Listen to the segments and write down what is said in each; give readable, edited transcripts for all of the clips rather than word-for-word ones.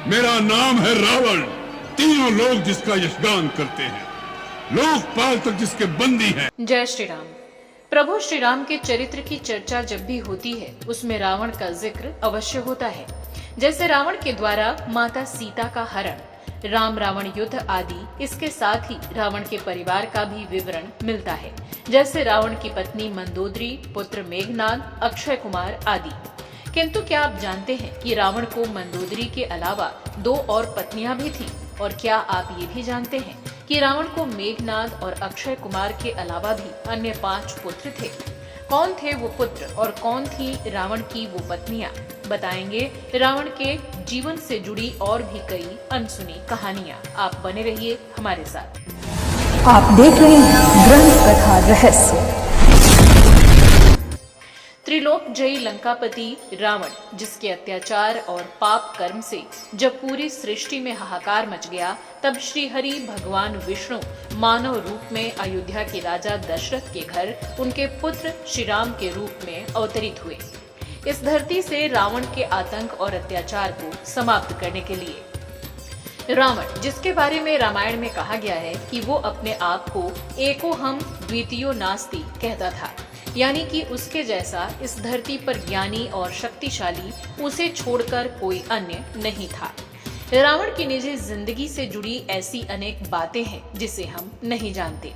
मेरा नाम है रावण, तीनों लोग जिसका यशगान करते हैं, लोकपाल तक जिसके बंदी हैं। जय श्री राम। प्रभु श्री राम के चरित्र की चर्चा जब भी होती है उसमें रावण का जिक्र अवश्य होता है। जैसे रावण के द्वारा माता सीता का हरण, राम रावण युद्ध आदि, इसके साथ ही रावण के परिवार का भी विवरण मिलता है। जैसे रावण की पत्नी मंदोदरी, पुत्र मेघनाद, अक्षय कुमार आदि। किंतु क्या आप जानते हैं कि रावण को मंदोदरी के अलावा 2 और पत्नियां भी थीं? और क्या आप ये भी जानते हैं कि रावण को मेघनाद और अक्षय कुमार के अलावा भी अन्य 5 पुत्र थे? कौन थे वो पुत्र और कौन थी रावण की वो पत्नियां? बताएंगे रावण के जीवन से जुड़ी और भी कई अनसुनी कहानियां। आप बने रहिए हमारे साथ। आप देख रहे हैं ग्रंथ कथा रहस्य। त्रिलोक जयी लंकापति रावण, जिसके अत्याचार और पाप कर्म से जब पूरी सृष्टि में हाहाकार मच गया, तब श्री हरि भगवान विष्णु मानव रूप में अयोध्या के राजा दशरथ के घर उनके पुत्र श्री राम के रूप में अवतरित हुए, इस धरती से रावण के आतंक और अत्याचार को समाप्त करने के लिए। रावण, जिसके बारे में रामायण में कहा गया है कि वो अपने आप को एको हम द्वितीयो नास्ति कहता था, यानी कि उसके जैसा इस धरती पर ज्ञानी और शक्तिशाली उसे छोड़कर कोई अन्य नहीं था। रावण की निजी जिंदगी से जुड़ी ऐसी अनेक बातें हैं जिसे हम नहीं जानते।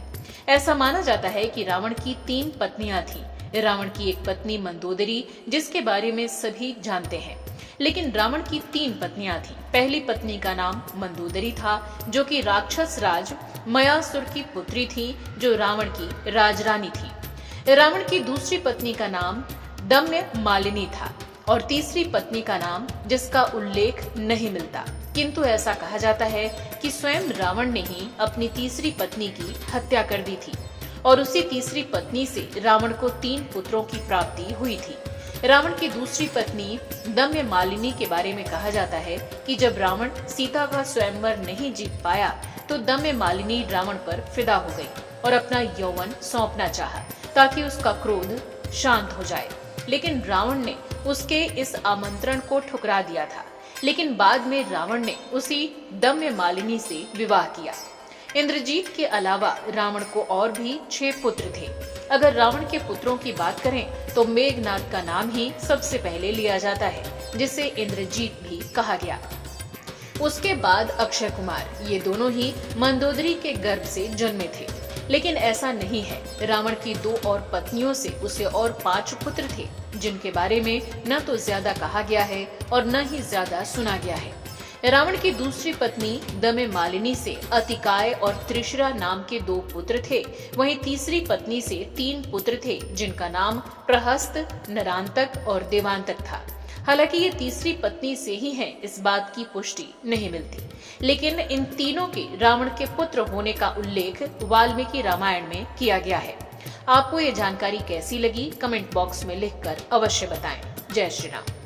ऐसा माना जाता है कि रावण की 3 पत्नियां थीं। रावण की एक पत्नी मंदोदरी, जिसके बारे में सभी जानते हैं, लेकिन रावण की 3 पत्नियां थीं। पहली पत्नी का नाम मंदोदरी था, जो कि राक्षस राज मयासुर की पुत्री थी, जो रावण की राजरानी थी। रावण की दूसरी पत्नी का नाम दम्य मालिनी था और तीसरी पत्नी का नाम जिसका उल्लेख नहीं मिलता, किंतु ऐसा कहा जाता है कि स्वयं रावण ने ही अपनी तीसरी पत्नी की हत्या कर दी थी और उसी तीसरी पत्नी से रावण को 3 पुत्रों की प्राप्ति हुई थी। रावण की दूसरी पत्नी दम्य मालिनी के बारे में कहा जाता है कि जब रावण सीता का स्वयंवर नहीं जीत पाया तो दम्य मालिनी रावण पर फिदा हो गई और अपना यौवन सौंपना चाहा ताकि उसका क्रोध शांत हो जाए, लेकिन रावण ने उसके इस आमंत्रण को ठुकरा दिया था। लेकिन बाद में रावण ने उसी दम्य मालिनी से विवाह किया। इंद्रजीत के अलावा रावण को और भी 6 पुत्र थे। अगर रावण के पुत्रों की बात करें तो मेघनाद का नाम ही सबसे पहले लिया जाता है, जिसे इंद्रजीत भी कहा गया। उसके बाद अक्षय कुमार, ये दोनों ही मंदोदरी के गर्भ से जन्मे थे। लेकिन ऐसा नहीं है। रावण की 2 और पत्नियों से उसे और 5 पुत्र थे, जिनके बारे में न तो ज्यादा कहा गया है और न ही ज्यादा सुना गया है। रावण की दूसरी पत्नी दम्य मालिनी से अतिकाय और त्रिशरा नाम के 2 पुत्र थे। वहीं तीसरी पत्नी से 3 पुत्र थे, जिनका नाम प्रहस्त, नरांतक और देवांतक था। हालांकि ये तीसरी पत्नी से ही है, इस बात की पुष्टि नहीं मिलती, लेकिन इन तीनों के रावण के पुत्र होने का उल्लेख वाल्मीकि रामायण में किया गया है। आपको ये जानकारी कैसी लगी, कमेंट बॉक्स में लिखकर अवश्य बताएं। जय श्री राम।